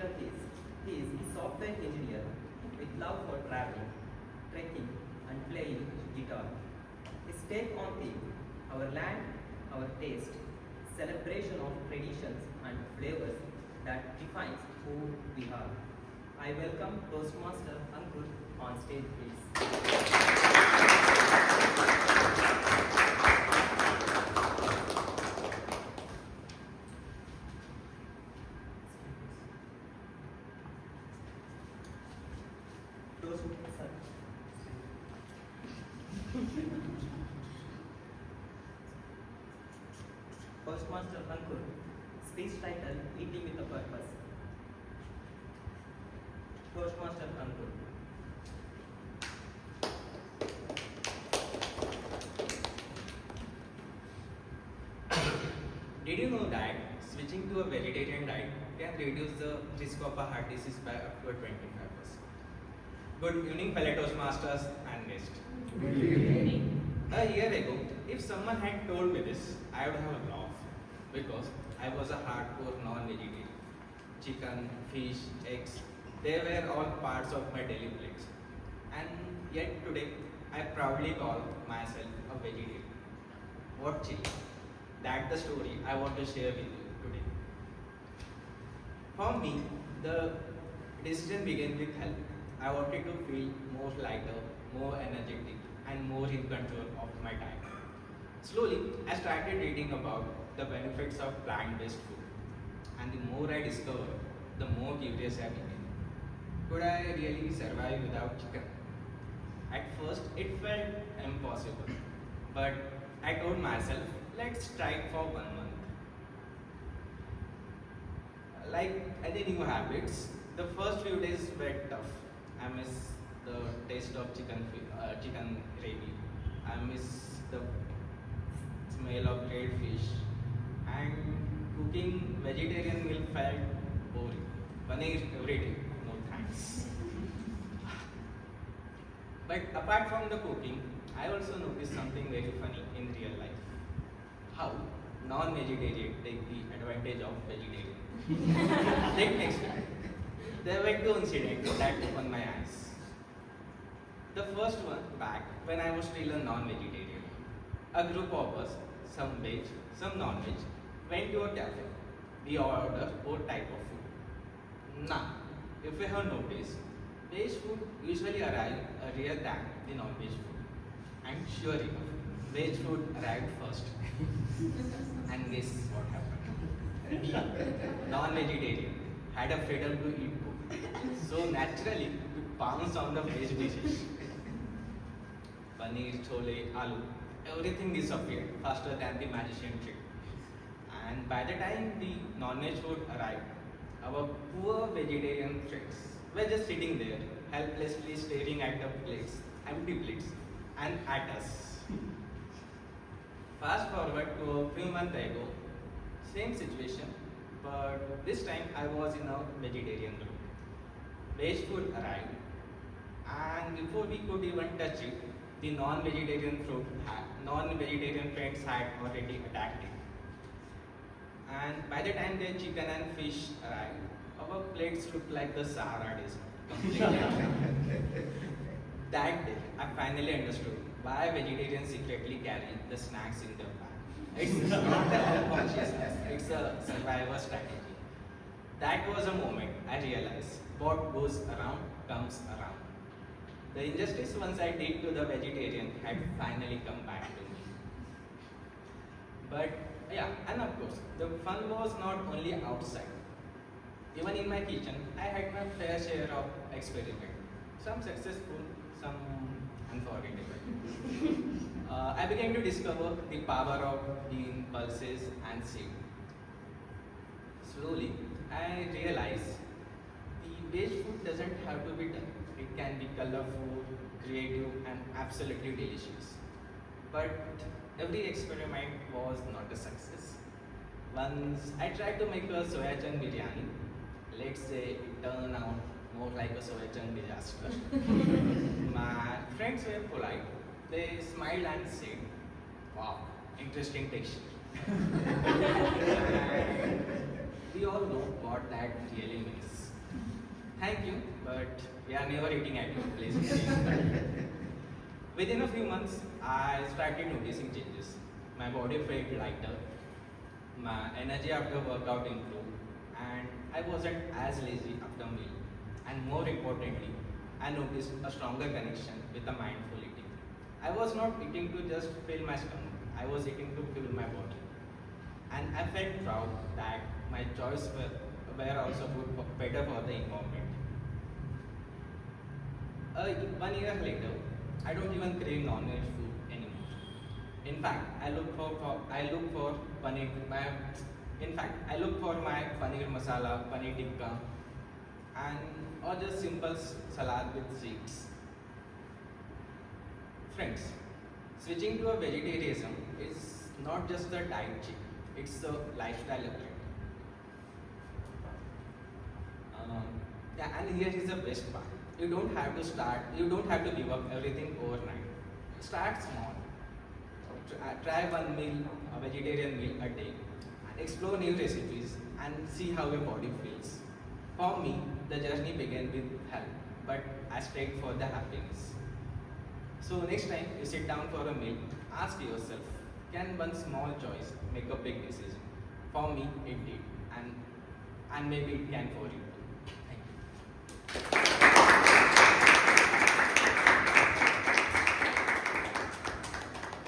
because he is a software engineer with love for traveling, trekking, and playing guitar. His take on theme, our land, our taste, celebration of traditions and flavors that defines who we are. I welcome Toastmaster Ankur on stage, please. Toastmaster. Toastmaster Ankur, speech title Eating with a Purpose. Toastmaster Ankur. Did you know that switching to a vegetarian diet can reduce the risk of a heart disease by up to 25%? Good evening, fellow Toastmasters and guests. Good evening. A year ago, if someone had told me this, I would have laughed because I was a hardcore non-vegetarian. Chicken, fish, eggs, they were all parts of my daily plates. And yet today, I proudly call myself a vegetarian. What changed? That's the story I want to share with you today. For me, the decision began with health. I wanted to feel more lighter, more energetic, and more in control of my diet. Slowly, I started reading about the benefits of plant-based food. And the more I discovered, the more curious I became. Could I really survive without chicken? At first, it felt impossible. But I told myself, let's try it for 1 month. Like any new habits, the first few days were tough. I miss the taste of chicken gravy. I miss the smell of grilled fish. And cooking vegetarian meal felt boring. Paneer every day, no thanks. But apart from the cooking, I also noticed something very funny in real life. How non-vegetarian take the advantage of vegetarian. Take next time. There were two incidents that opened my eyes. The first one back when I was still a non-vegetarian. A group of us, some veg, some non-veg, went to a cafe. We ordered both type of food. Now, if you have noticed, veg food usually arrive earlier than the non-veg food. And sure enough, veg food arrived first. And guess what happened? Me, non-vegetarian, had a freedom to eat food. So naturally, we pounced on the veg dishes. Paneer, chole, aloo, everything disappeared faster than the magician trick. And by the time the non-veg food arrived, our poor vegetarian friends were just sitting there, helplessly staring at the plates, empty plates, and at us. Fast forward to a few months ago, same situation, but this time I was in a vegetarian group. Veg food arrived, and before we could even touch it, the non-vegetarian friends had already attacked it. And by the time their chicken and fish arrived, our plates looked like the Sahara Desert. Completely. That day, I finally understood why vegetarians secretly carry the snacks in their bag. It's not a health consciousness, it's a survival strategy. That was a moment I realized what goes around comes around. The injustice once I did to the vegetarian had finally come back to me. But yeah, and of course, the fun was not only outside. Even in my kitchen, I had my fair share of experiment. Some successful, some unforgettable. I began to discover the power of bean, pulses, and seed. Slowly, I realized the veg food doesn't have to be done. It can be colorful, creative, and absolutely delicious. But every experiment was not a success. Once I tried to make a soya chunk biryani. Let's say it turned out more like a soya chunk disaster. My friends were polite. They smiled and said, "Wow, interesting texture." And we all know what that really means. Thank you, but we are never eating at your place again. Within a few months, I started noticing changes. My body felt lighter, my energy after workout improved, and I wasn't as lazy after meal. And more importantly, I noticed a stronger connection with the mindful eating. I was not eating to just fill my stomach, I was eating to fill my body. And I felt proud that my choices were also better for the environment. 1 year later, I don't even crave non-veg food anymore. In fact, I look for paneer. I look for my paneer masala, paneer tikka, and or just simple salad with seeds. Friends, switching to a vegetarianism is not just a diet change; it's a lifestyle upgrade. Yeah, and here is the best part. You don't have to give up everything overnight. Start small. Try one meal, a vegetarian meal a day, and explore new recipes and see how your body feels. For me, the journey began with health, but I stayed for the happiness. So next time you sit down for a meal, ask yourself, can one small choice make a big decision? For me, it did, and maybe it can for you too. Thank you.